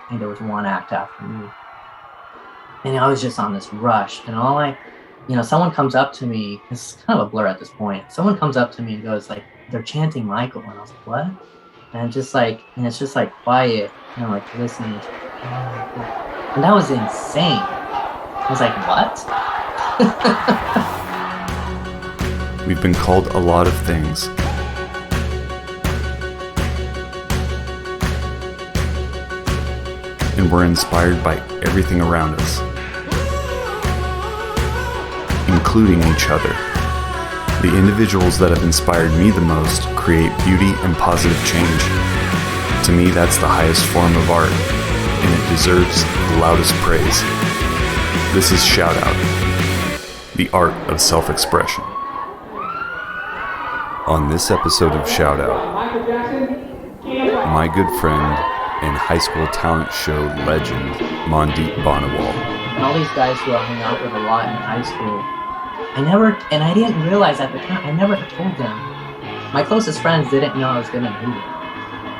think there was one act after me. And I was just on this rush. And someone comes up to me, it's kind of a blur at this point. Someone comes up to me and goes, like, they're chanting Michael. And I was like, what? And it's just like quiet. And I'm like listening to it. And that was insane. I was like, what? We've been called a lot of things. And we're inspired by everything around us, including each other. The individuals that have inspired me the most create beauty and positive change. To me, that's the highest form of art, and it deserves the loudest praise. This is Shout Out, the art of self-expression. On this episode of Shout Out, my good friend and high school talent show legend, Mandeep Bahniwal. And all these guys who I hung out with a lot in high school, I didn't realize at the time, I never told them. My closest friends didn't know I was gonna do it.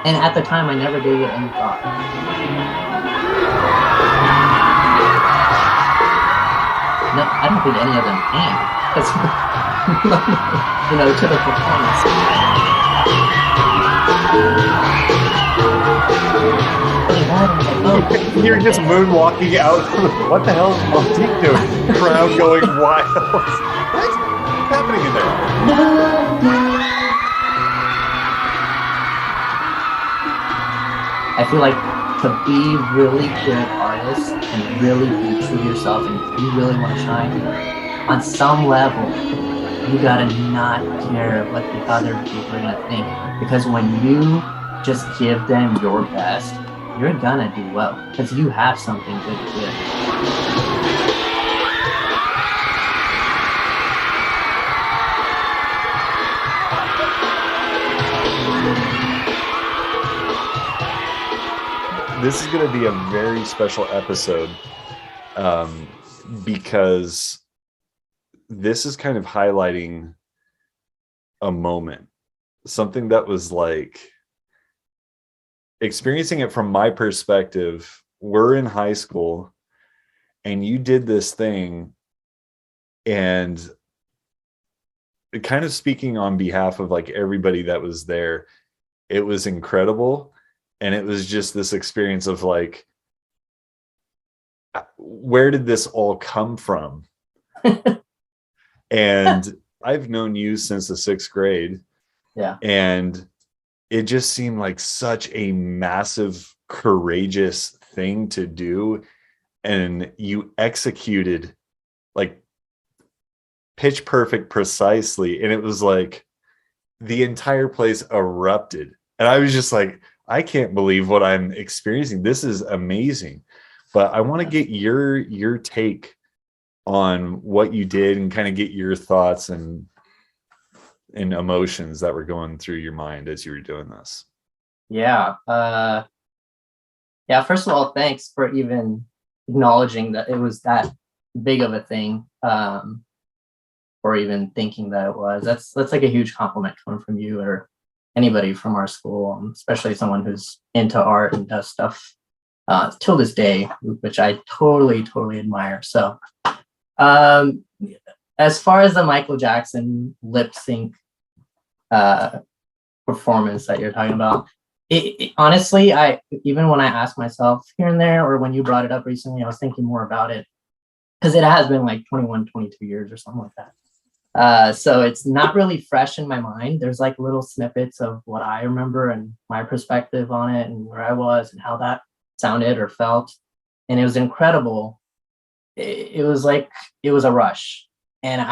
And at the time, I never gave it any thought. No, I don't think any of them came. To the performance. You're just moonwalking out. What the hell is Mandeep doing? Crowd going wild. What's happening in there? I feel like to be really good artists and really be true to yourself, and if you really want to shine on some level, you gotta not care what the other people are gonna think. Because when you just give them your best, you're gonna do well because you have something good to give. This is going to be a very special episode because this is kind of highlighting a moment, something that was like experiencing it from my perspective. We're in high school and you did this thing, and kind of speaking on behalf of like everybody that was there, it was incredible. And it was just this experience of like, where did this all come from? And I've known you since the 6th grade. Yeah. And it just seemed like such a massive, courageous thing to do. And you executed like pitch perfect precisely. And it was like the entire place erupted. And I was just like, I can't believe what I'm experiencing. This is amazing. But I want to get your take on what you did and kind of get your thoughts and emotions that were going through your mind as you were doing this. Yeah. First of all, thanks for even acknowledging that it was that big of a thing, or even thinking that it was. That's like a huge compliment coming from you or anybody from our school, especially someone who's into art and does stuff till this day, which I totally admire. So as far as the Michael Jackson lip sync performance that you're talking about, it honestly, even when I ask myself here and there, or when you brought it up recently, I was thinking more about it because it has been like 21, 22 years or something like that. So it's not really fresh in my mind. There's like little snippets of what I remember and my perspective on it and where I was and how that sounded or felt. And it was incredible. It was a rush. And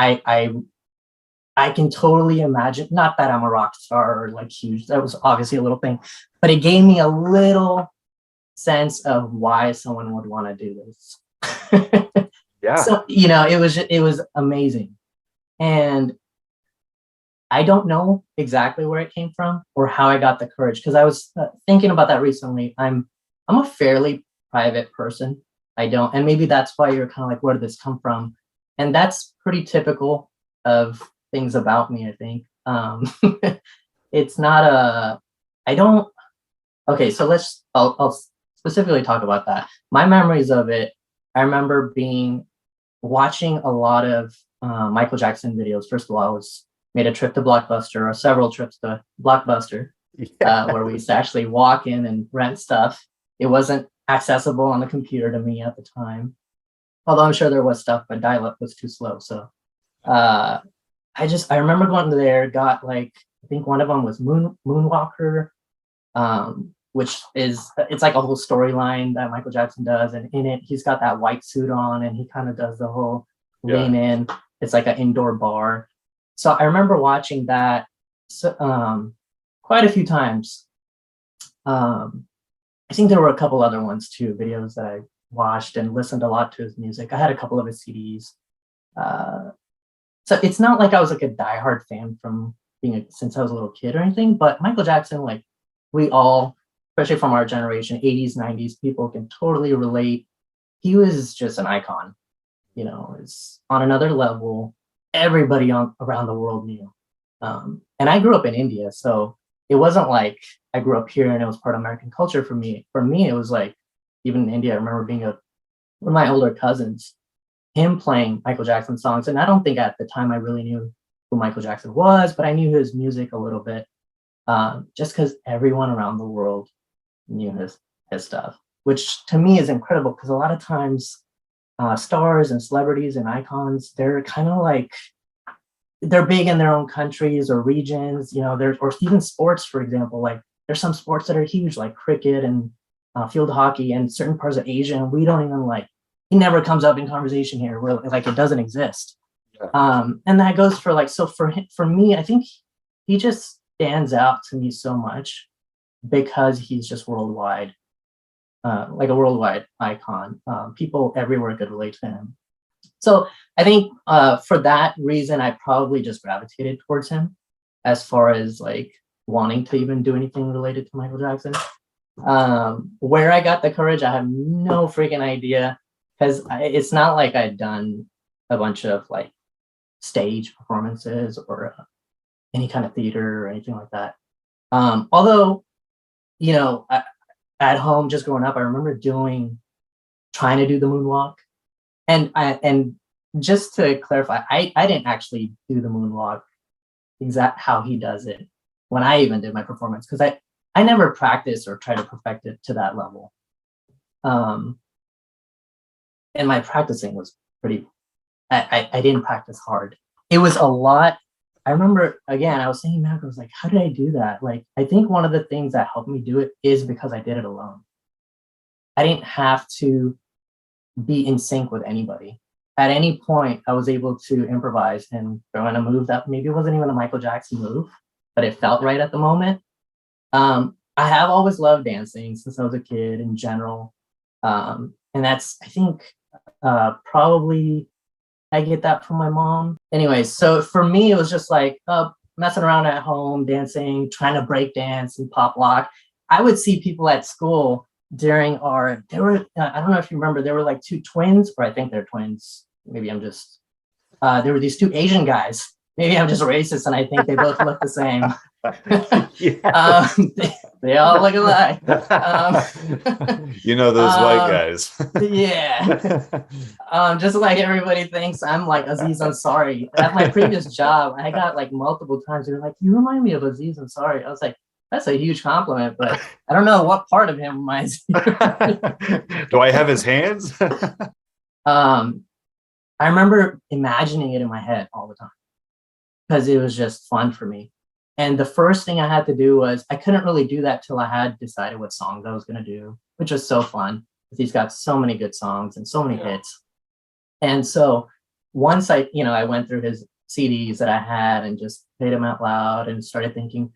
I can totally imagine, not that I'm a rock star or like huge, that was obviously a little thing, but it gave me a little sense of why someone would want to do this. Yeah. So, it was amazing. And I don't know exactly where it came from or how I got the courage, because I was thinking about that recently. I'm a fairly private person. And maybe that's why you're kind of like, where did this come from? And that's pretty typical of things about me, I think. It's not okay, so I'll specifically talk about that. My memories of it, I remember watching a lot of Michael Jackson videos. First of all, I was made a trip to Blockbuster, or several trips to Blockbuster, where we used to actually walk in and rent stuff. It wasn't accessible on the computer to me at the time, although I'm sure there was stuff, but dial-up was too slow. So uh, I remember going there, got like, I think one of them was Moonwalker, which it's like a whole storyline that Michael Jackson does, and in it he's got that white suit on, and he kind of does the whole lean in. It's like an indoor bar. So I remember watching that quite a few times. I think there were a couple other ones too, videos that I watched and listened a lot to his music. I had a couple of his CDs. So it's not like I was like a diehard fan from since I was a little kid or anything, but Michael Jackson, like we all, especially from our generation, 80s, 90s, people can totally relate. He was just an icon, it's on another level. Everybody around the world knew. And I grew up in India, so it wasn't like I grew up here and it was part of American culture for me. For me, it was like, even in India, I remember being one of my older cousins, him playing Michael Jackson songs. And I don't think at the time I really knew who Michael Jackson was, but I knew his music a little bit, just because everyone around the world knew his stuff, which to me is incredible, because a lot of times stars and celebrities and icons, they're kind of like, they're big in their own countries or regions, or even sports, for example. Like there's some sports that are huge, like cricket and field hockey, and certain parts of Asia, and we don't even he never comes up in conversation here. Where like it doesn't exist. And that goes for so for me, I think he just stands out to me so much because he's just worldwide, like a worldwide icon. People everywhere could relate to him. So I think for that reason, I probably just gravitated towards him as far as like wanting to even do anything related to Michael Jackson. Where I got the courage, I have no freaking idea, because it's not like I'd done a bunch of like stage performances or any kind of theater or anything like that. Although, at home, just growing up, I remember trying to do the moonwalk. And just to clarify, I didn't actually do the moonwalk exact how he does it when I even did my performance, because I never practiced or tried to perfect it to that level. And my practicing was I didn't practice hard. It was a lot. I remember, again, I was thinking back, I was like, how did I do that? Like, I think one of the things that helped me do it is because I did it alone. I didn't have to be in sync with anybody. At any point, I was able to improvise and throw in a move that maybe wasn't even a Michael Jackson move, but it felt right at the moment. I have always loved dancing since I was a kid in general. And that's, I think, probably I get that from my mom. Anyways, so for me, it was just like messing around at home, dancing, trying to break dance and pop lock. I would see people at school during I don't know if you remember, there were like two twins, or I think they're twins. Maybe I'm just, there were these two Asian guys. Maybe I'm just racist and I think they both look the same. They all look alike. Those white guys. Yeah. Just like everybody thinks I'm like Aziz Ansari. At my previous job, I got like multiple times, they were like, you remind me of Aziz Ansari. I was like, that's a huge compliment, but I don't know what part of him reminds me. Do I have his hands? I remember imagining it in my head all the time because it was just fun for me. And the first thing I had to do was, I couldn't really do that till I had decided what songs I was going to do, which was so fun because he's got so many good songs and so many hits. And so once I went through his CDs that I had and just played them out loud and started thinking,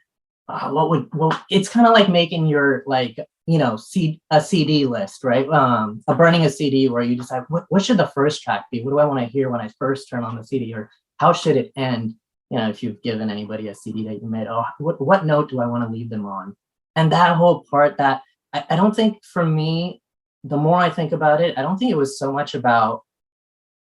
it's kind of like making your a CD list, right? Burning a CD where you decide what should the first track be? What do I want to hear when I first turn on the CD, or how should it end? If you've given anybody a CD that you made, what note do I want to leave them on? And that whole part, that I don't think, for me, the more I think about it, I don't think it was so much about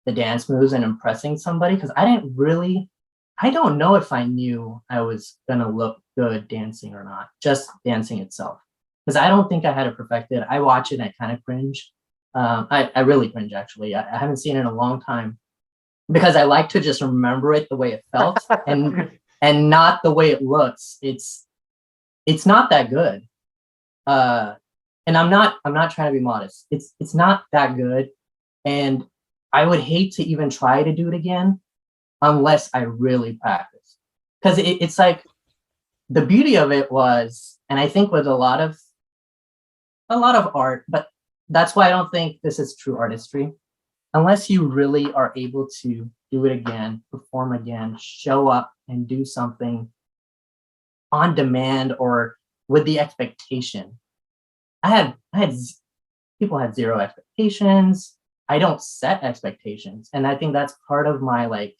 the dance moves and impressing somebody, because I don't know if I knew I was gonna look good dancing or not, just dancing itself. because I don't think I had it perfected. I watch it and I kind of cringe. I really cringe actually. I haven't seen it in a long time because I like to just remember it the way it felt and not the way it looks. It's not that good. And I'm not trying to be modest. It's not that good. And I would hate to even try to do it again unless I really practice. Because it's like the beauty of it was, and I think with a lot of art, but that's why I don't think this is true artistry. Unless you really are able to do it again, perform again, show up and do something on demand or with the expectation. I had people had zero expectations. I don't set expectations. And I think that's part of my like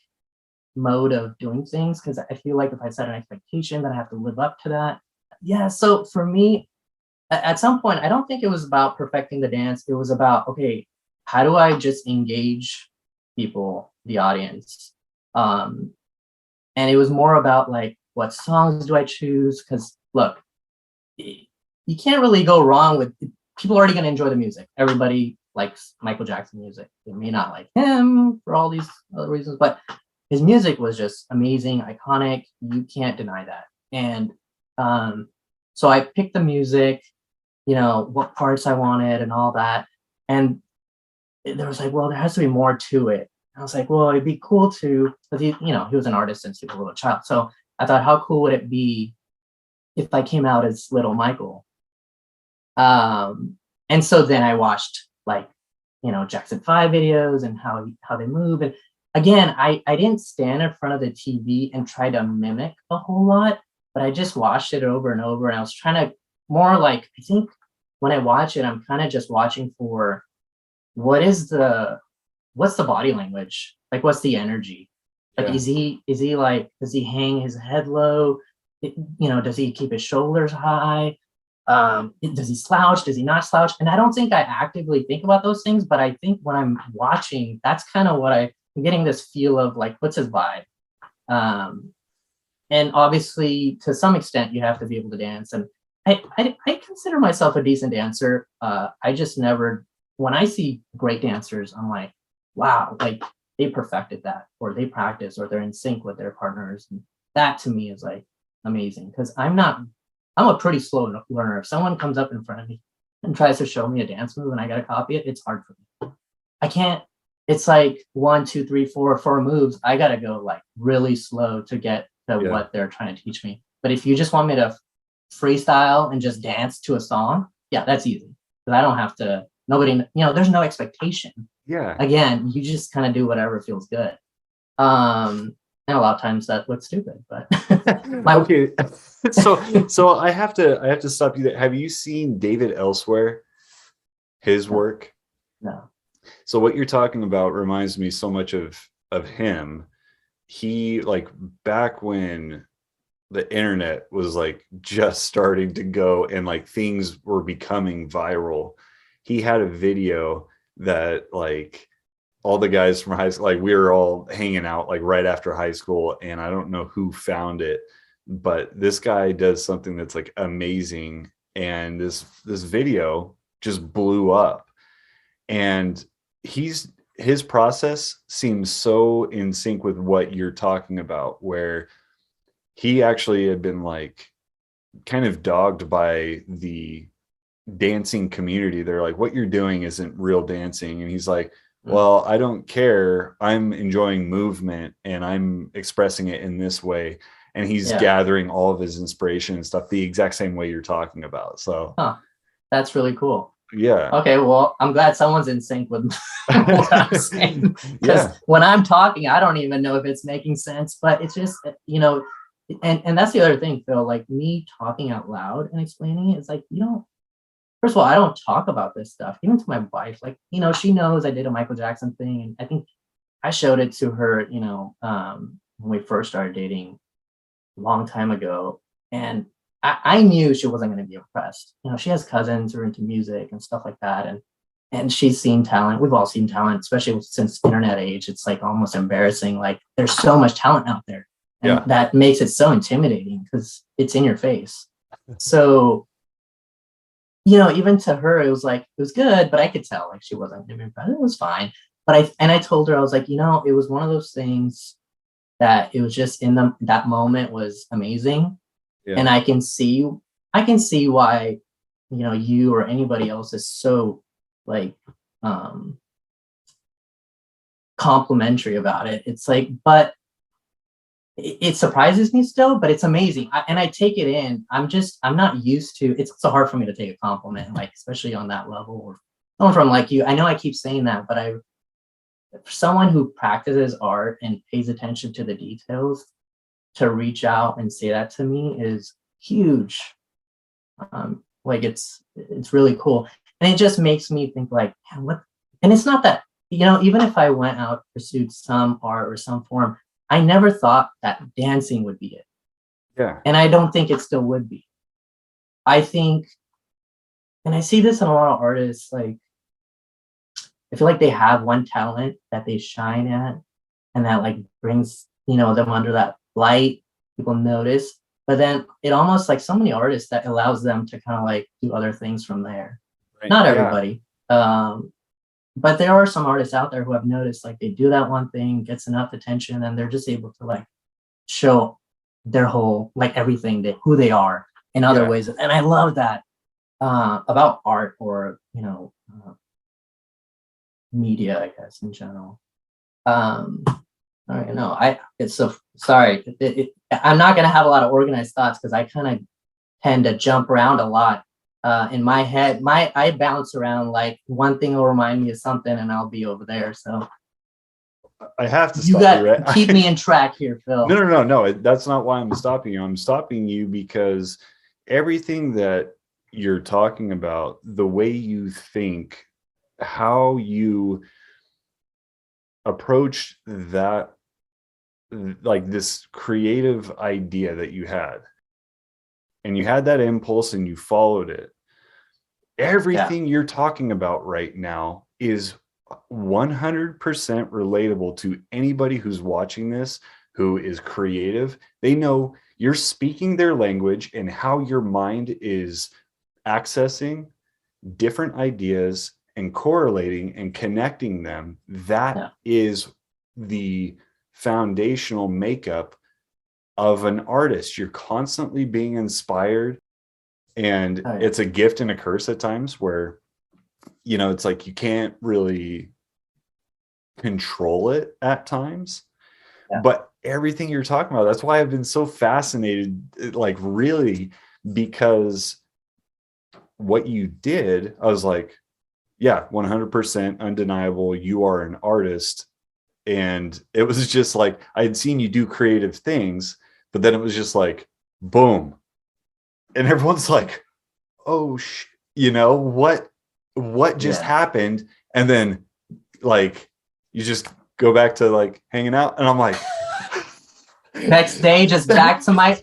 mode of doing things because I feel like if I set an expectation, then I have to live up to that. Yeah. So for me, at some point, I don't think it was about perfecting the dance. It was about, okay, how do I just engage people, the audience? Um, and it was more about like, what songs do I choose? Because look, you can't really go wrong with people are already going to enjoy the music. Everybody likes Michael Jackson music. They may not like him for all these other reasons, but his music was just amazing, iconic. You can't deny that. And so I picked the music, what parts I wanted and all that. And there was like, well, there has to be more to it. I was like, well, it'd be cool to, because he was an artist since he was a little child. So I thought, how cool would it be if I came out as little Michael? And so then I watched like, Jackson 5 videos and how they move. And again, I didn't stand in front of the TV and try to mimic a whole lot, but I just watched it over and over. And I was trying to more like, I think when I watch it, I'm kind of just watching for what's the body language? Like, what's the energy? Like, Yeah. is he like, does he hang his head low? Does he keep his shoulders high? Does he slouch? Does he not slouch? And I don't think I actively think about those things, but I think when I'm watching, that's kind of what I'm getting this feel of like, what's his vibe? And obviously, to some extent, you have to be able to dance. And I consider myself a decent dancer. I just never, when I see great dancers, I'm like, wow, like they perfected that, or they practice, or they're in sync with their partners. And that to me is like amazing because I'm a pretty slow learner. If someone comes up in front of me and tries to show me a dance move and I got to copy it, it's hard for me. I can't, it's like 1, 2, 3, 4 moves. I got to go like really slow to get to what they're trying to teach me. But if you just want me to freestyle and just dance to a song, yeah, that's easy. Because I don't have to, there's no expectation. Yeah. Again, you just kind of do whatever feels good. And a lot of times that looks stupid, but Okay. So I have to stop you there. Have you seen David Elsewhere? His work? No. So what you're talking about reminds me so much of him. He, like, back when the internet was like just starting to go and like things were becoming viral, he had a video that like all the guys from high school, like we were all hanging out like right after high school, and I don't know who found it, but this guy does something that's like amazing, and this video just blew up. And his process seems so in sync with what you're talking about, where he actually had been like kind of dogged by the dancing community. They're like, what you're doing isn't real dancing. And he's like, well, I don't care. I'm enjoying movement and I'm expressing it in this way. And he's gathering all of his inspiration and stuff the exact same way you're talking about. So that's really cool. Yeah. Okay, well, I'm glad someone's in sync with what I'm saying. Because when I'm talking, I don't even know if it's making sense, but it's just, and that's the other thing, Phil, like me talking out loud and explaining it, it's like, first of all, I don't talk about this stuff, even to my wife. Like, she knows I did a Michael Jackson thing. And I think I showed it to her, when we first started dating a long time ago. And I knew she wasn't going to be impressed. She has cousins who are into music and stuff like that. And she's seen talent. We've all seen talent, especially since internet age. It's like almost embarrassing. Like there's so much talent out there. And that makes it so intimidating because it's in your face. So even to her, it was like, it was good, but I could tell like she wasn't impressed. It was fine. But I told her, I was like, it was one of those things that it was just in that moment was amazing. And Yeah. I can see why, you or anybody else is so like um complimentary about it. It's like, but it surprises me still, but it's amazing. And I take it in. I'm not used to, it's so hard for me to take a compliment, like, especially on that level, or someone from like you. I know I keep saying that, but for someone who practices art and pays attention to the details, to reach out and say that to me is huge. Like it's really cool. And it just makes me think like, man, what, and it's not that, even if I went out, pursued some art or some form, I never thought that dancing would be it. Yeah. And I don't think it still would be. I think, and I see this in a lot of artists, like I feel like they have one talent that they shine at, and that like brings, them under that light, people notice. But then it almost like so many artists that allows them to kind of like do other things from there. Right. Not Yeah. everybody. But there are some artists out there who have noticed like they do that one thing, gets enough attention, and they're just able to like show their whole, like everything, that who they are in other Yeah. ways. And I love that about art, or media, I guess, in general. um all right, no, it's so sorry. I'm not gonna have a lot of organized thoughts because I kind of tend to jump around a lot in my head. I bounce around, like one thing will remind me of something and I'll be over there. So I have to you stop you, got right? keep me in track here, Phil. No. That's not why I'm stopping you. I'm stopping you because everything that you're talking about, the way you think, how you approach that, like this creative idea that you had, and you had that impulse and you followed it. Everything you're talking about right now is 100% relatable to anybody who's watching this who is creative. They know you're speaking their language and how your mind is accessing different ideas and correlating and connecting them. That is the foundational makeup of an artist. You're constantly being inspired, and it's a gift and a curse at times where, it's like you can't really control it at times. But everything you're talking about, that's why I've been so fascinated, like really, because what you did, I was like, yeah, 100% undeniable. You are an artist. And it was just like, I had seen you do creative things, but then it was just like, boom. And everyone's like, oh, what just happened? And then like, you just go back to like hanging out. And I'm like, next day, just back to my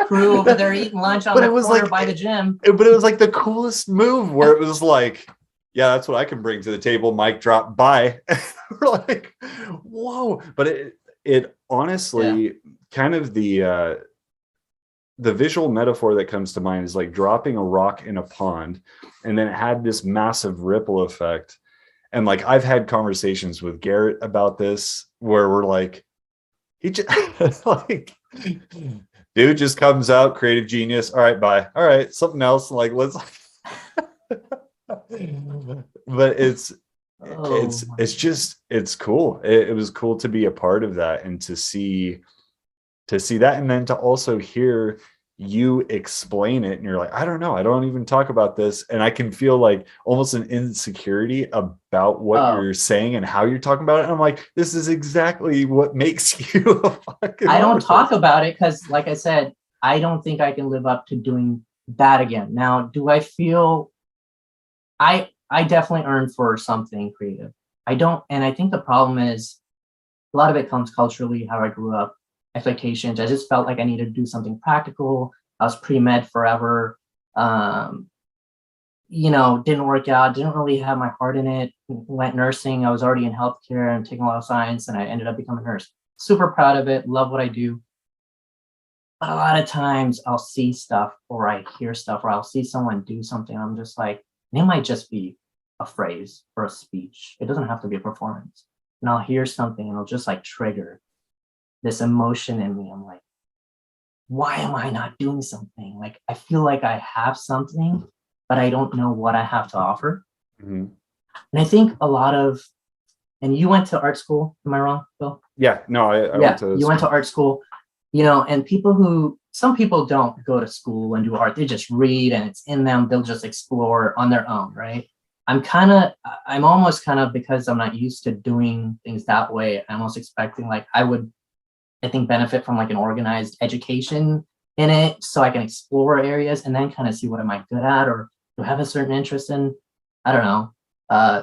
crew over there eating lunch on the corner by the gym. But it was like the coolest move where it was like, yeah, that's what I can bring to the table. Mic drop, bye. We're like, whoa. But it honestly, kind of the visual metaphor that comes to mind is like dropping a rock in a pond, and then it had this massive ripple effect. And like, I've had conversations with Garrett about this where we're like, he just like, dude just comes out, creative genius. All right, bye. All right, something else. Like, let's. But it's cool. It was cool to be a part of that and to see that, and then to also hear you explain it, and you're like, I don't know, I don't even talk about this, and I can feel like almost an insecurity about what you're saying and how you're talking about it, and I'm like, this is exactly what makes you a fucking I don't artist. talk about it because, like I said, I don't think I can live up to doing that again. Now, do I feel I definitely earned for something creative? I don't, and I think the problem is a lot of it comes culturally, how I grew up, expectations. I just felt like I needed to do something practical. I was pre-med forever. Didn't work out, didn't really have my heart in it. Went nursing. I was already in healthcare and taking a lot of science, and I ended up becoming a nurse. Super proud of it. Love what I do. But a lot of times I'll see stuff or I hear stuff or I'll see someone do something. I'm just like, and it might just be a phrase or a speech. It doesn't have to be a performance. And I'll hear something and it'll just like trigger this emotion in me. I'm like, why am I not doing something? Like, I feel like I have something, but I don't know what I have to offer. Mm-hmm. And I think a lot of, and you went to art school, am I wrong, Bill? Yeah, no, I Yeah, went to you went to art school, you know, and some people don't go to school and do art. They just read and it's in them. They'll just explore on their own, right? I'm almost kind of, because I'm not used to doing things that way, I'm almost expecting like I think, benefit from like an organized education in it so I can explore areas and then kind of see what am I good at or do I have a certain interest in, I don't know,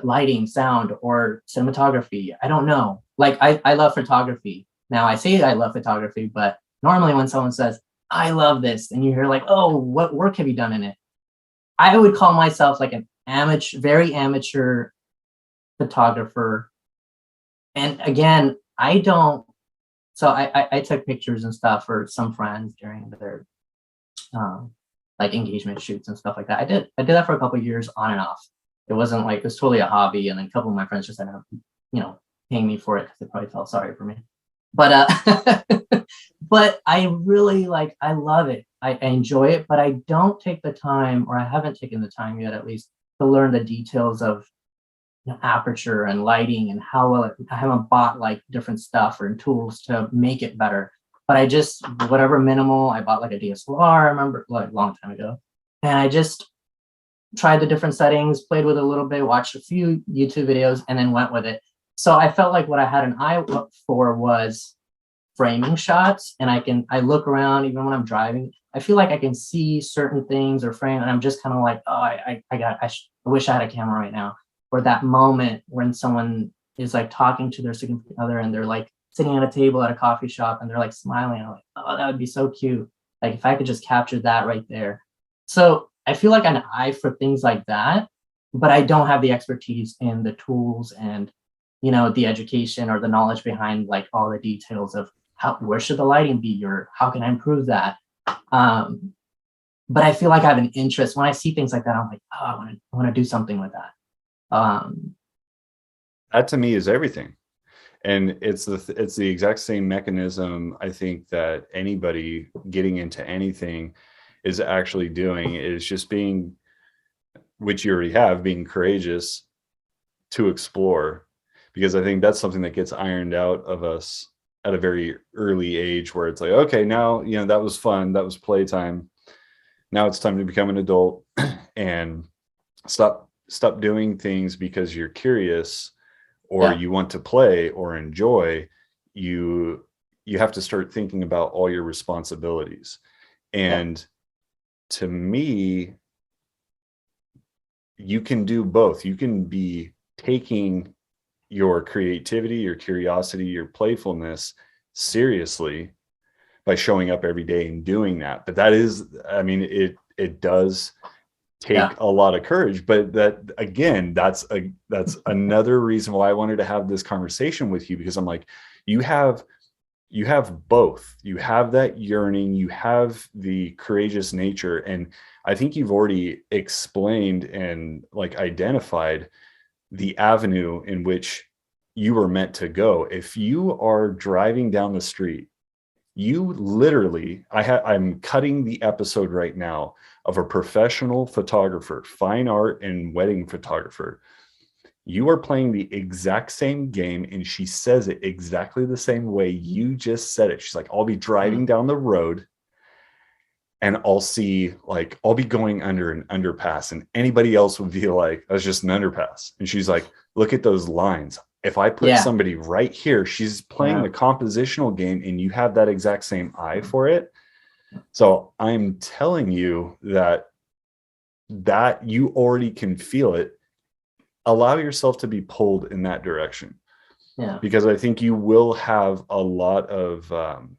lighting, sound, or cinematography. I don't know. Like I love photography. Now I say I love photography, but normally when someone says, I love this, and you hear like, oh, what work have you done in it? I would call myself like an amateur, very amateur photographer. And again, I don't, so I took pictures and stuff for some friends during their um, like engagement shoots and stuff like that. I did that for a couple of years on and off. It wasn't like, it was totally a hobby, and then a couple of my friends just ended up, paying me for it because they probably felt sorry for me. But but I really like, I love it. I enjoy it, but I don't take the time, or I haven't taken the time yet, at least, to learn the details of aperture and lighting and how well I haven't bought like different stuff or tools to make it better. But I just, whatever minimal, I bought like a DSLR, I remember, like a long time ago. And I just tried the different settings, played with it a little bit, watched a few YouTube videos, and then went with it. So I felt like what I had an eye for was framing shots. And I look around even when I'm driving. I feel like I can see certain things or frame, and I'm just kind of like, oh, I wish I had a camera right now. Or that moment when someone is like talking to their significant other and they're like sitting at a table at a coffee shop and they're like smiling. I'm like, oh, that would be so cute. Like if I could just capture that right there. So I feel like an eye for things like that, but I don't have the expertise in the tools and, the education or the knowledge behind like all the details of where should the lighting be, or how can I improve that? But I feel like I have an interest when I see things like that. I'm like, oh, I want to do something with that. That to me is everything. And it's the exact same mechanism I think that anybody getting into anything is actually doing, is just being, which you already have, being courageous to explore. Because I think that's something that gets ironed out of us at a very early age, where it's like, okay, now, that was fun, that was playtime. Now it's time to become an adult and stop doing things because you're curious or you want to play or enjoy. You have to start thinking about all your responsibilities. And to me, you can do both. You can be taking your creativity, your curiosity, your playfulness seriously by showing up every day and doing that. But that is, I mean, it does take a lot of courage. But that, again, that's another reason why I wanted to have this conversation with you, because I'm like, you have both. You have that yearning, you have the courageous nature, and I think you've already explained and like identified the avenue in which you were meant to go. If you are driving down the street, you literally, I'm cutting the episode right now of a professional photographer, fine art and wedding photographer. You are playing the exact same game, and she says it exactly the same way you just said it. She's like, I'll be driving down the road and I'll be going under an underpass, and anybody else would be like, that's just an underpass. And she's like, look at those lines. If I put somebody right here, she's playing the compositional game, and you have that exact same eye for it. So I'm telling you that you already can feel it. Allow yourself to be pulled in that direction. Yeah. Because I think you will have a lot of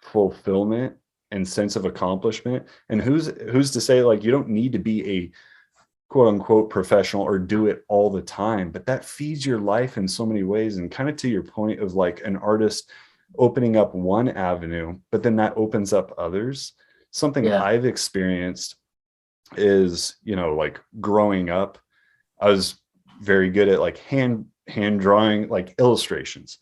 fulfillment and sense of accomplishment. And who's to say, like, you don't need to be a quote unquote professional or do it all the time, but that feeds your life in so many ways. And kind of to your point of like an artist opening up one avenue, but then that opens up others. Something Yeah. I've experienced is, like growing up, I was very good at like hand drawing, like illustrations.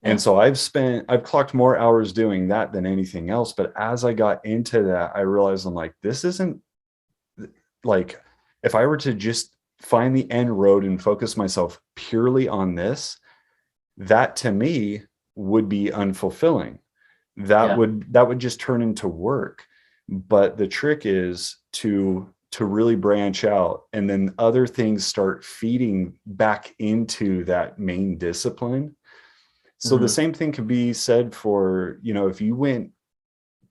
Yeah. And so I've clocked more hours doing that than anything else. But as I got into that, I realized I'm like, this isn't like, if I were to just find the end road and focus myself purely on this, that to me would be unfulfilling. That Yeah. would just turn into work. But the trick is to really branch out, and then other things start feeding back into that main discipline. So the same thing can be said for, if you went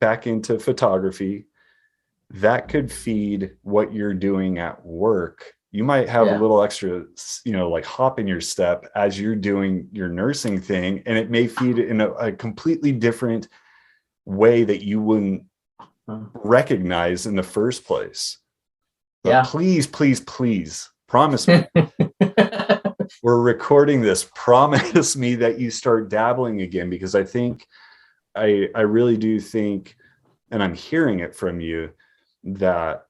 back into photography, that could feed what you're doing at work. You might have a Yeah. little extra, like hop in your step as you're doing your nursing thing, and it may feed it in a completely different way that you wouldn't recognize in the first place. But Yeah. please promise me, we're recording this. Promise me that you start dabbling again, because I think I really do think, and I'm hearing it from you, that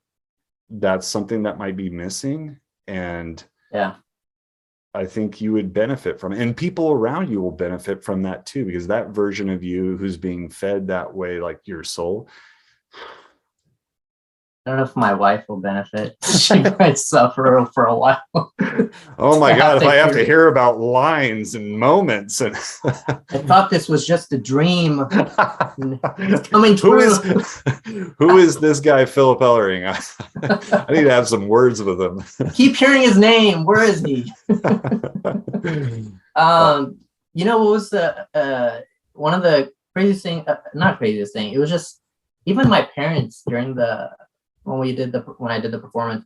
that's something that might be missing. And Yeah. I think you would benefit from it, and people around you will benefit from that too, because that version of you who's being fed that way, like your soul. I don't know if my wife will benefit. She might suffer for a while. Oh my God, if I have to hear hear about lines and moments and I thought this was just a dream. It's coming who true. is this guy Philip Ellering? I need to have some words with him. Keep hearing his name. Where is he? What was the one of the craziest thing? Not craziest thing. It was just, even my parents during when I did the performance,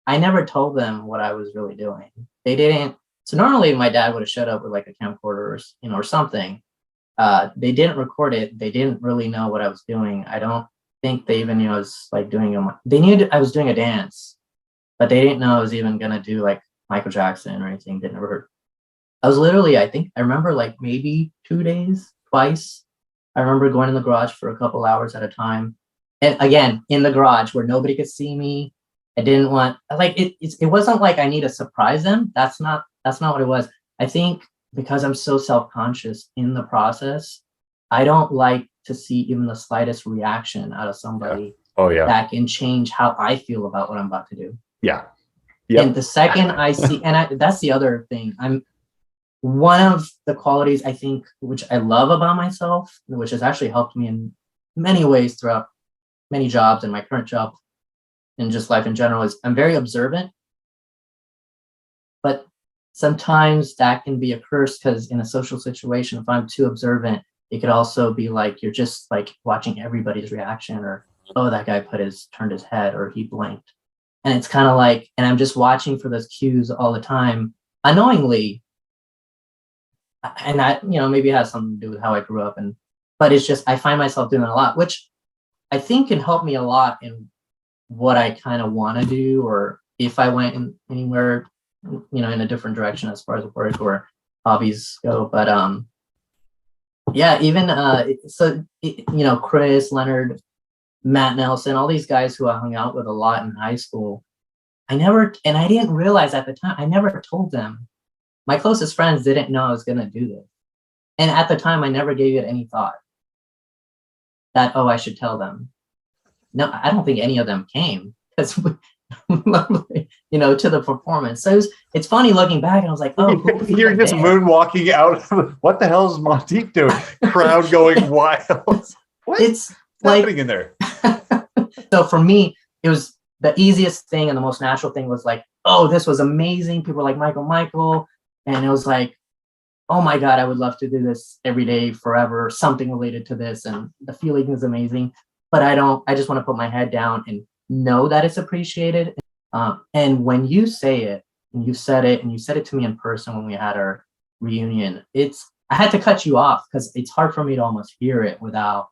I never told them what I was really doing. They didn't. So normally my dad would have showed up with like a camcorder, or something. They didn't record it. They didn't really know what I was doing. I don't think they even knew I was like they knew I was doing a dance, but they didn't know I was even gonna do like Michael Jackson or anything. They never heard. I was literally, I remember like maybe 2 days, twice. I remember going in the garage for a couple hours at a time. And again, in the garage where nobody could see me. I didn't want, like, it wasn't like I need to surprise them. That's not what it was. I think because I'm so self-conscious in the process, I don't like to see even the slightest reaction out of somebody. Yeah. Oh yeah. That can change how I feel about what I'm about to do. Yeah. Yep. And the second I see, that's the other thing. One of the qualities I think, which I love about myself, which has actually helped me in many ways throughout many jobs and my current job and just life in general, is I'm very observant. But sometimes that can be a curse, because in a social situation, if I'm too observant, it could also be like you're just like watching everybody's reaction, or, oh, that guy turned his head, or he blinked. And it's kind of like, and I'm just watching for those cues all the time, unknowingly. And that, maybe it has something to do with how I grew up. But it's just, I find myself doing that a lot, which I think can help me a lot in what I kind of want to do, or if I went anywhere, in a different direction as far as work or hobbies go. But yeah, even Chris, Leonard, Matt Nelson, all these guys who I hung out with a lot in high school, I didn't realize at the time, I never told them. My closest friends didn't know I was going to do this. And at the time, I never gave it any thought that, oh, I should tell them. No, I don't think any of them came, because, to the performance. So it's funny looking back, and I was like, oh, you're just moonwalking out. What the hell is Mandeep doing? Crowd going wild. What's happening in there? So for me, it was the easiest thing and the most natural thing was like, oh, this was amazing. People were like, Michael. And it was like, oh my God, I would love to do this every day, forever, something related to this. And the feeling is amazing. But I just want to put my head down and know that it's appreciated. And when you say it, and you said it to me in person when we had our reunion, I had to cut you off, because it's hard for me to almost hear it without,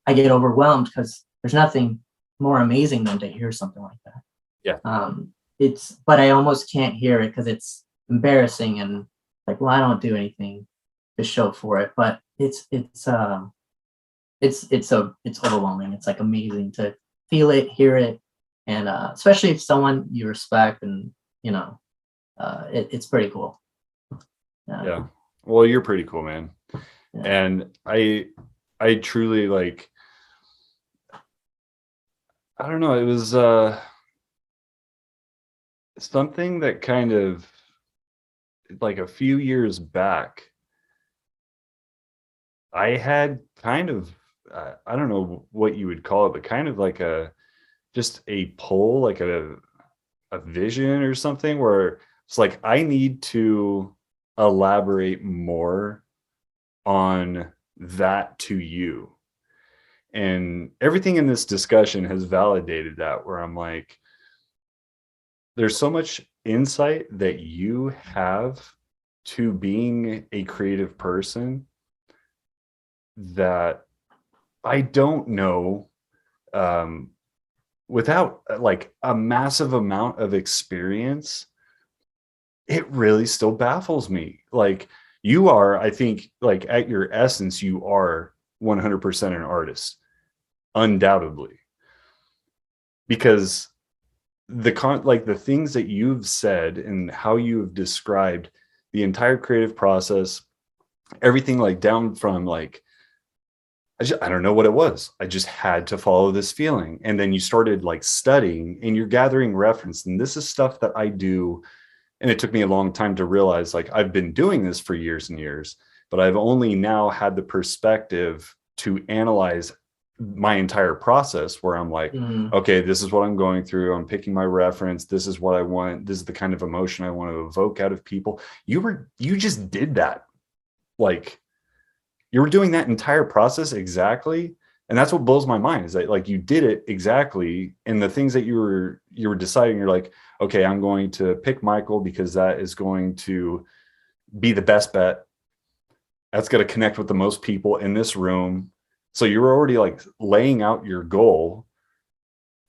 I get overwhelmed, because there's nothing more amazing than to hear something like that. Yeah. But I almost can't hear it because it's embarrassing, and like, well, I don't do anything to show for it. But it's overwhelming. It's like amazing to feel it, hear it, and especially if someone you respect, and it's pretty cool. Yeah. Well, you're pretty cool, man. Yeah. And I truly like, I don't know, it was something that kind of like a few years back, I had kind of I don't know what you would call it, but kind of like a just a pull, like a vision or something where it's like I need to elaborate more on that to you. And everything in this discussion has validated that, where I'm like, there's so much insight that you have to being a creative person that I don't know, um, without like a massive amount of experience. It really still baffles me. Like, you are, I think, like at your essence, you are 100% an artist, undoubtedly, because like the things that you've said and how you have described the entire creative process, everything, like down from like, I don't know what it was. I just had to follow this feeling. And then you started like studying and you're gathering reference. And this is stuff that I do. And it took me a long time to realize, like, I've been doing this for years and years, but I've only now had the perspective to analyze my entire process, where I'm like, okay, this is what I'm going through. I'm picking my reference. This is what I want. This is the kind of emotion I want to evoke out of people. You just did that. Like, you were doing that entire process exactly. And that's what blows my mind, is that like you did it exactly. And the things that you were deciding, you're like, okay, I'm going to pick Michael because that is going to be the best bet. That's going to connect with the most people in this room. So you were already like laying out your goal,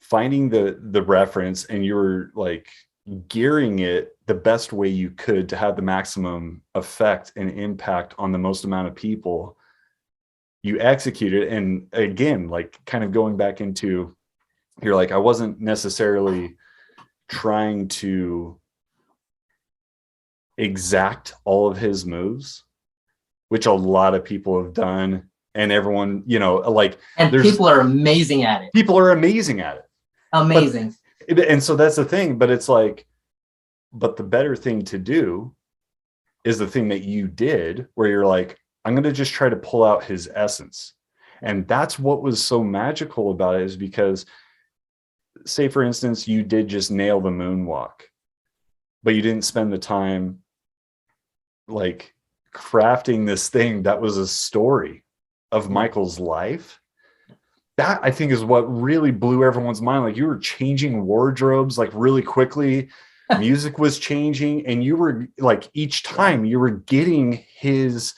finding the reference, and you were like gearing it the best way you could to have the maximum effect and impact on the most amount of people. You execute it. And again, like kind of going back into, you're like, I wasn't necessarily trying to exact all of his moves, which a lot of people have done. And everyone, like, and people are amazing at it. People are amazing at it. Amazing. And so that's the thing, but it's like, but the better thing to do is the thing that you did, where you're like, I'm going to just try to pull out his essence. And that's what was so magical about it, is because, say, for instance, you did just nail the moonwalk, but you didn't spend the time like crafting this thing that was a story of Michael's life. That, I think, is what really blew everyone's mind. Like, you were changing wardrobes like really quickly. Music was changing, and you were like, each time you were getting his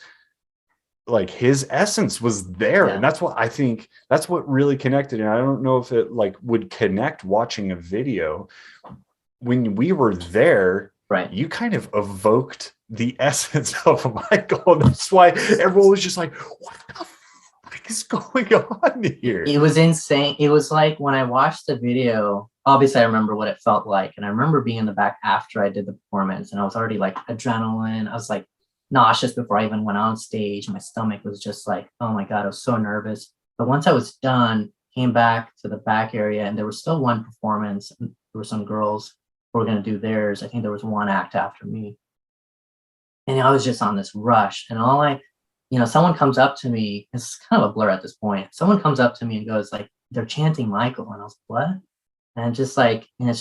essence was there. And that's what I think, that's what really connected. And I don't know if it like would connect watching a video. When we were there, right, you kind of evoked the essence of Michael. And that's why everyone was just like, what the fuck is going on here? It was insane. It was like, when I watched the video, obviously I remember what it felt like. And I remember being in the back after I did the performance, and I was already like adrenaline. I was like nauseous before I even went on stage. My stomach was just like, oh my God, I was so nervous. But once I was done, came back to the back area, and there was still one performance. There were some girls who were going to do theirs. I think there was one act after me. And I was just on this rush. And someone comes up to me, it's kind of a blur at this point. Someone comes up to me and goes like, they're chanting Michael. And I was, what? And it's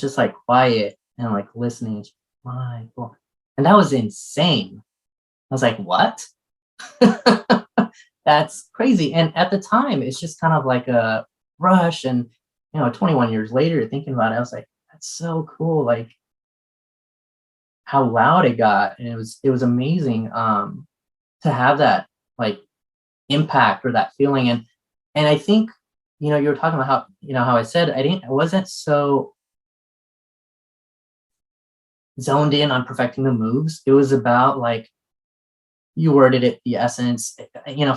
just like quiet, and I'm like listening, Michael. And that was insane. I was like, what? That's crazy. And at the time, it's just kind of like a rush. And, 21 years later, thinking about it, I was like, that's so cool. Like, how loud it got. And it was amazing to have that like impact or that feeling. And I think, you were talking about how I said, I wasn't so zoned in on perfecting the moves. It was about like you worded it, the essence.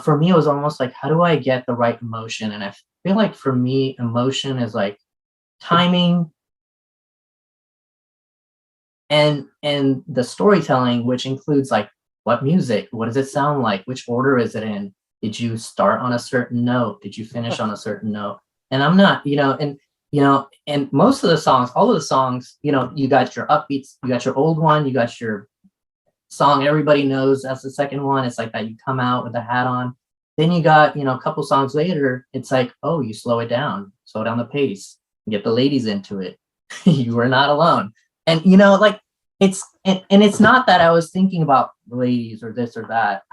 For me, it was almost like, how do I get the right emotion? And I feel like for me, emotion is like timing and the storytelling, which includes like what music, what does it sound like, which order is it in? Did you start on a certain note? Did you finish on a certain note? And I'm not, and most of the songs, all of the songs, you got your upbeats, you got your old one, you got your song everybody knows, that's the second one. It's like that you come out with a hat on. Then you got, a couple songs later, it's like, oh, you slow it down, slow down the pace, get the ladies into it. You are not alone. And like and it's not that I was thinking about the ladies or this or that.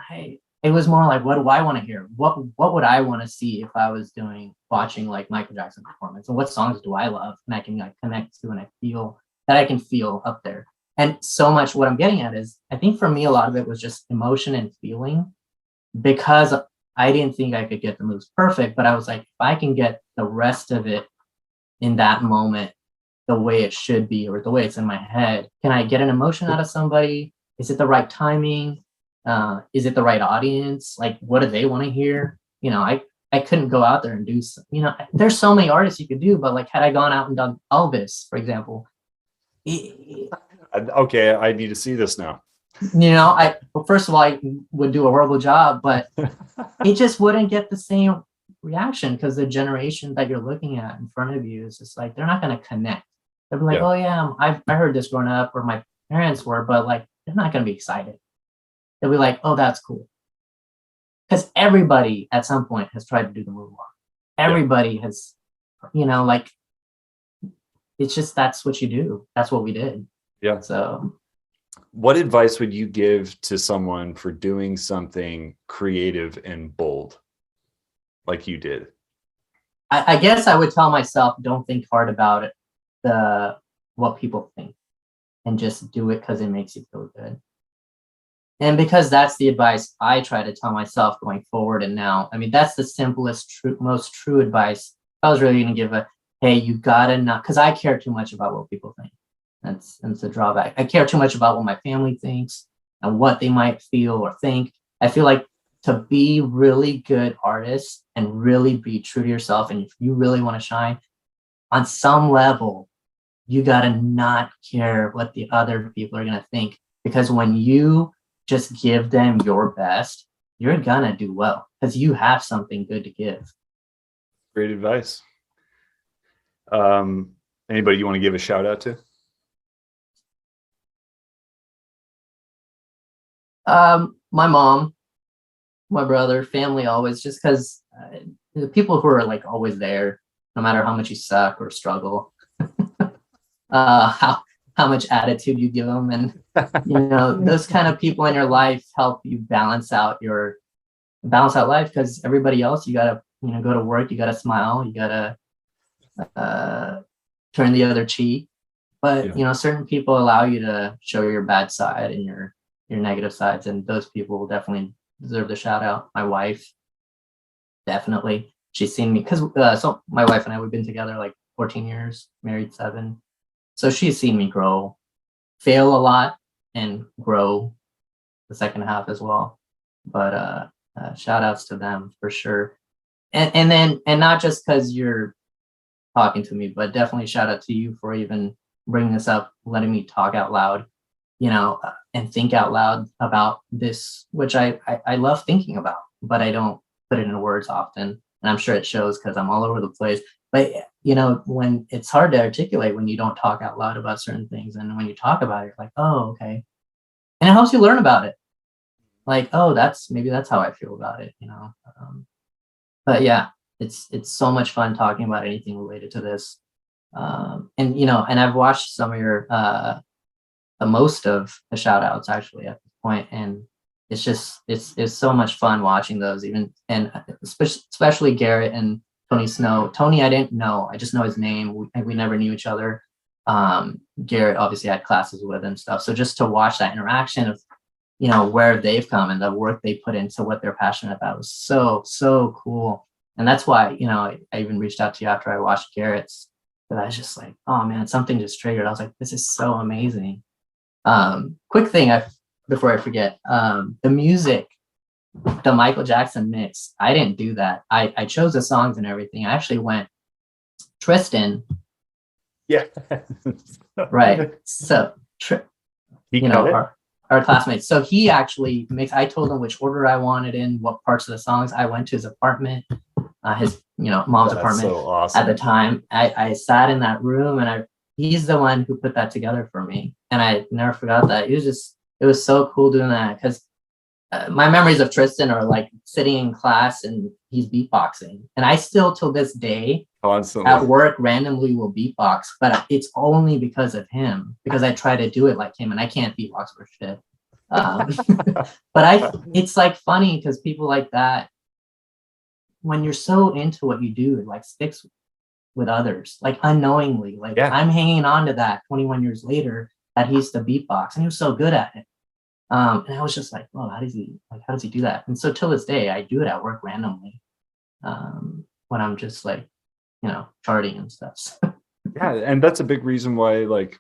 It was more like, what do I want to hear? What would I want to see if I was watching like Michael Jackson performance? And what songs do I love and I can like connect to and I feel that I can feel up there. And so much what I'm getting at is, I think for me, a lot of it was just emotion and feeling, because I didn't think I could get the moves perfect, but I was like, if I can get the rest of it in that moment, the way it should be, or the way it's in my head, can I get an emotion out of somebody? Is it the right timing? Is it the right audience? Like, what do they want to hear? I couldn't go out there and do, there's so many artists you could do, but like, had I gone out and done Elvis, for example, okay, I need to see this now. well, first of all, I would do a horrible job, but it just wouldn't get the same reaction, because the generation that you're looking at in front of you is just like, they're not going to connect. They'll be like, oh yeah, I heard this growing up, or my parents were, but like, they're not going to be excited. They'll be like, oh, that's cool. Because everybody at some point has tried to do the moonwalk. Everybody has, like, it's just, that's what you do. That's what we did. Yeah. So what advice would you give to someone for doing something creative and bold like you did? I guess I would tell myself, don't think hard about it, what people think, and just do it because it makes you feel good. And because that's the advice I try to tell myself going forward. And now, I mean, that's the simplest, most true advice. If I was really going to give hey, you gotta not, because I care too much about what people think. That's the drawback. I care too much about what my family thinks and what they might feel or think. I feel like to be really good artists and really be true to yourself, and if you really want to shine, on some level, you gotta not care what the other people are gonna think. Because when you just give them your best, you're gonna do well, because you have something good to give. Great advice. Anybody you want to give a shout out to? My mom, my brother, family, always, just because the people who are like always there, no matter how much you suck or struggle, how much attitude you give them, and those kind of people in your life help you balance out life, because everybody else, you gotta go to work, you gotta smile, you gotta turn the other cheek, but certain people allow you to show your bad side and your negative sides, and those people will definitely deserve the shout out. My wife, definitely, she's seen me, because so my wife and I, we've been together like 14 years, married 7, so she's seen me grow, fail a lot, and grow the second half as well. But shout outs to them for sure. And not just because you're talking to me, but definitely shout out to you for even bringing this up, letting me talk out loud, and think out loud about this, which I love thinking about, but I don't put it into words often. And I'm sure it shows because I'm all over the place. But, when it's hard to articulate when you don't talk out loud about certain things. And when you talk about it, you're like, oh, okay. And it helps you learn about it. Like, oh, maybe that's how I feel about it, But yeah, it's so much fun talking about anything related to this. And I've watched some of your, the most of the shout outs actually at this point. And it's just, it's so much fun watching those, even, and especially Garrett and Tony Snow. Tony, I didn't know, I just know his name. We never knew each other. Garrett obviously had classes with and stuff. So just to watch that interaction of, where they've come and the work they put into what they're passionate about was so cool. And that's why, I even reached out to you after I watched Garrett's, but I was just like, oh man, something just triggered. I was like, this is so amazing. Quick thing, before I forget, the music, the Michael Jackson mix, I didn't do that. I chose the songs and everything. I actually went Tristan, Yeah. right? So, He you cut know, it. our classmates. So he actually mixed. I told him which order I wanted in, what parts of the songs. I went to his apartment, his mom's That's apartment so awesome. at the time. I sat in that room, and he's the one who put that together for me, and I never forgot that. It was so cool doing that because my memories of Tristan are like sitting in class and he's beatboxing, and I still till this day Constantly. at work randomly will beatbox, but it's only because of him, because I try to do it like him and I can't beatbox for shit. But it's like funny because people like that, when you're so into what you do, it like sticks with others, like unknowingly. Like Yeah. I'm hanging on to that 21 years later that he used to beatbox and he was so good at it. And I was just like, oh, how does he do that? And so till this day, I do it at work randomly, when I'm just like, charting and stuff. Yeah, and that's a big reason why like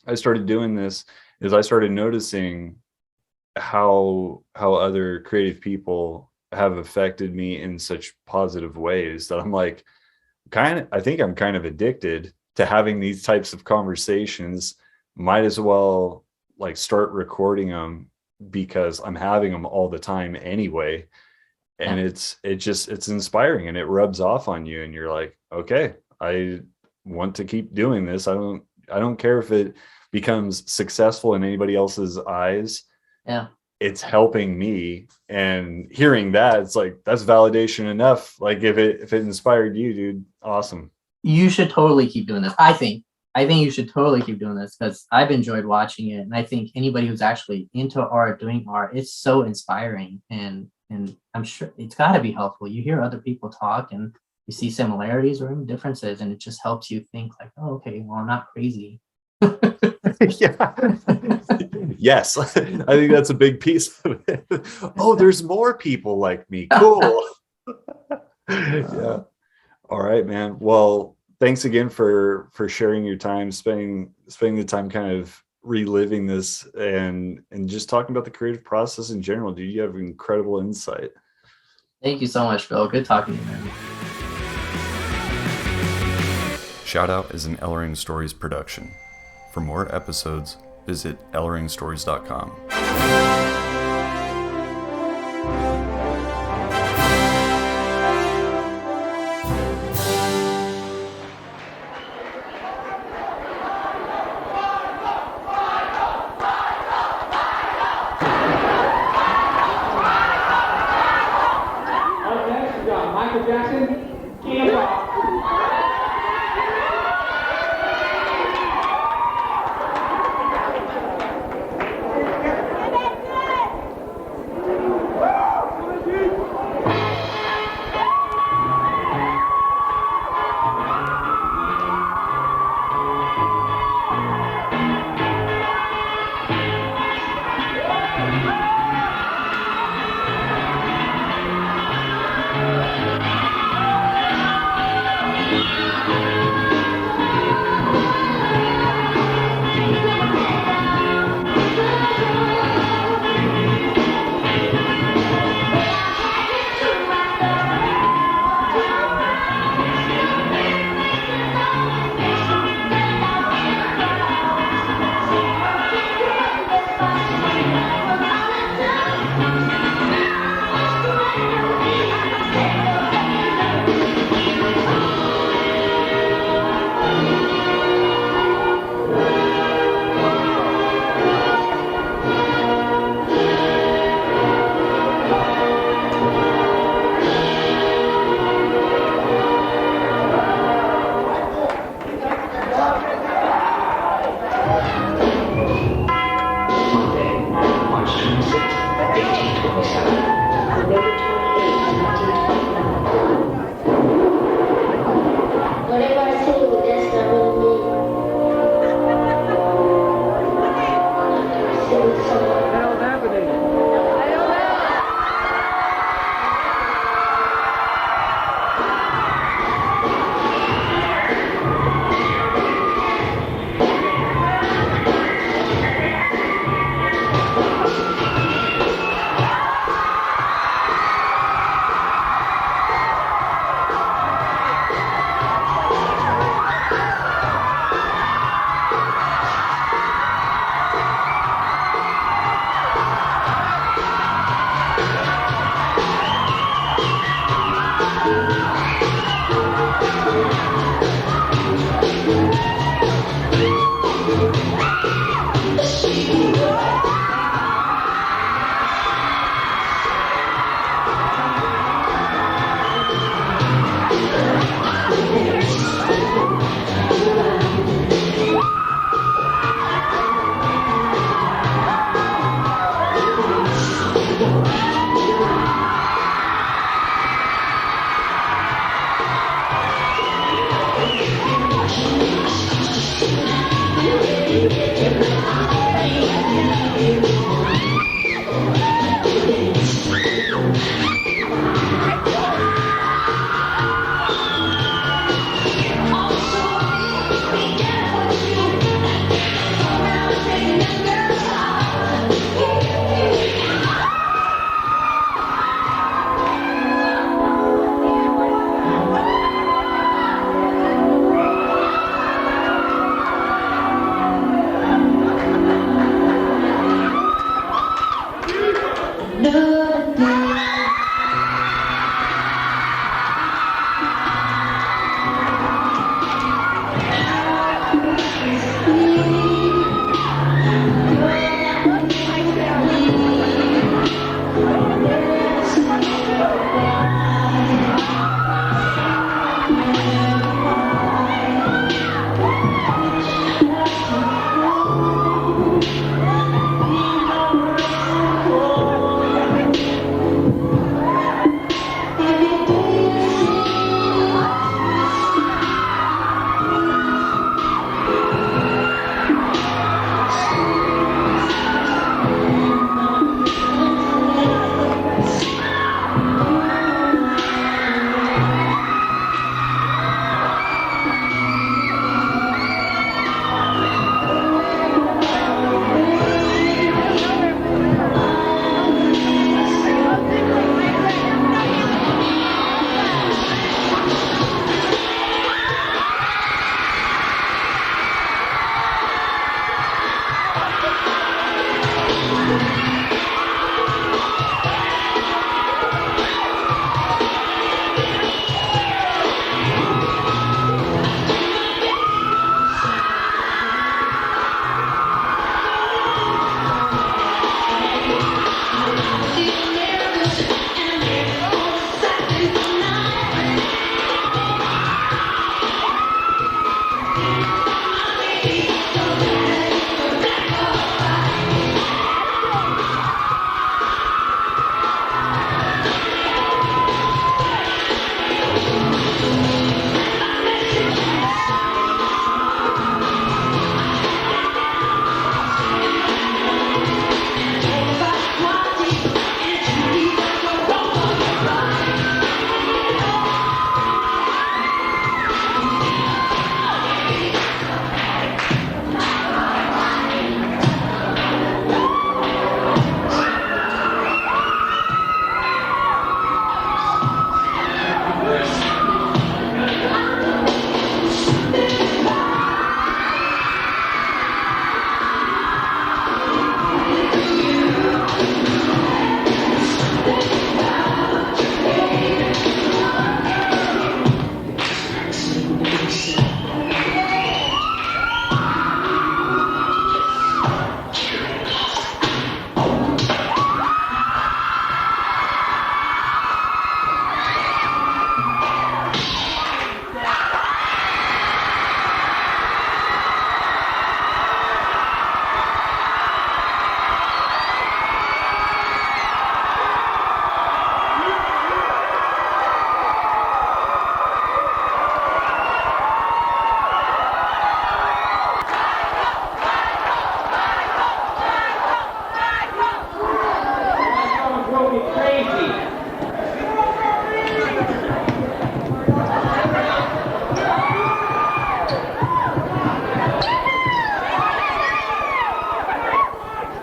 I started doing this, is I started noticing how other creative people have affected me in such positive ways that I'm like, I think I'm kind of addicted to having these types of conversations. Might as well like start recording them because I'm having them all the time anyway. And Yeah. it's inspiring and it rubs off on you and you're like, okay, I want to keep doing this. I don't care if it becomes successful in anybody else's eyes. Yeah. It's helping me, and hearing that, it's like, that's validation enough. Like if it inspired you, dude, awesome. You should totally keep doing this. I think you should totally keep doing this because I've enjoyed watching it. And I think anybody who's actually into art, doing art, it's so inspiring. And I'm sure it's got to be helpful. You hear other people talk and you see similarities or even differences, and it just helps you think like, oh, okay, well, I'm not crazy. Yeah. Yes. I think that's a big piece of it. Oh, there's more people like me. Cool. Yeah. All right, man. Well, thanks again for sharing your time, spending the time kind of reliving this and just talking about the creative process in general. Dude, you have incredible insight. Thank you so much, Phil. Good talking to you, man. Shout Out is an Ellering Stories production. For more episodes, visit elleringstories.com. Michael Jackson, King of Pop.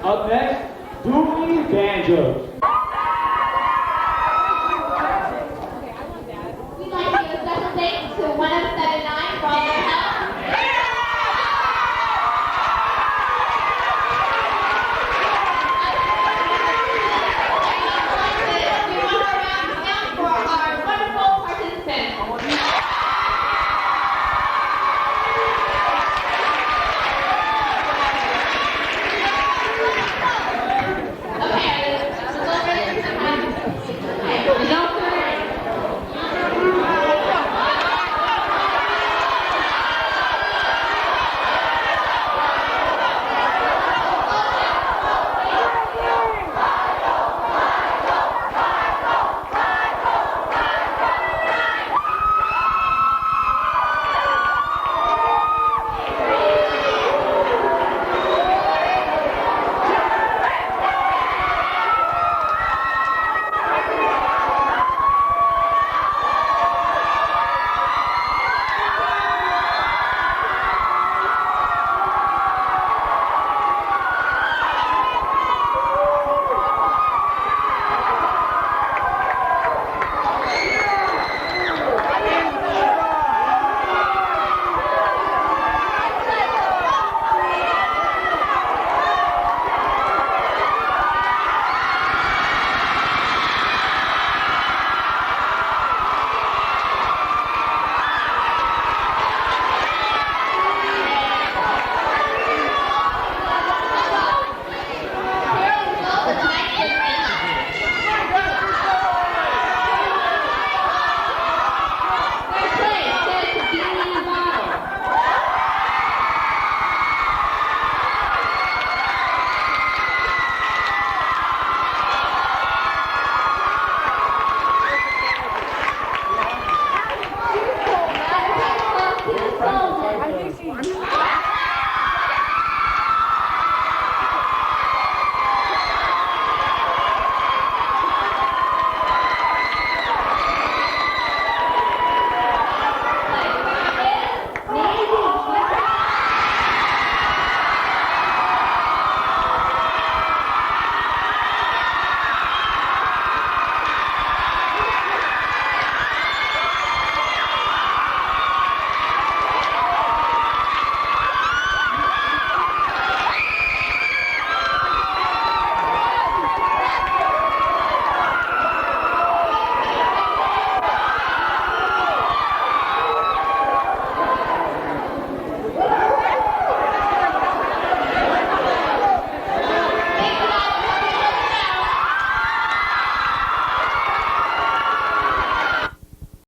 Up next, Dooley Banjos.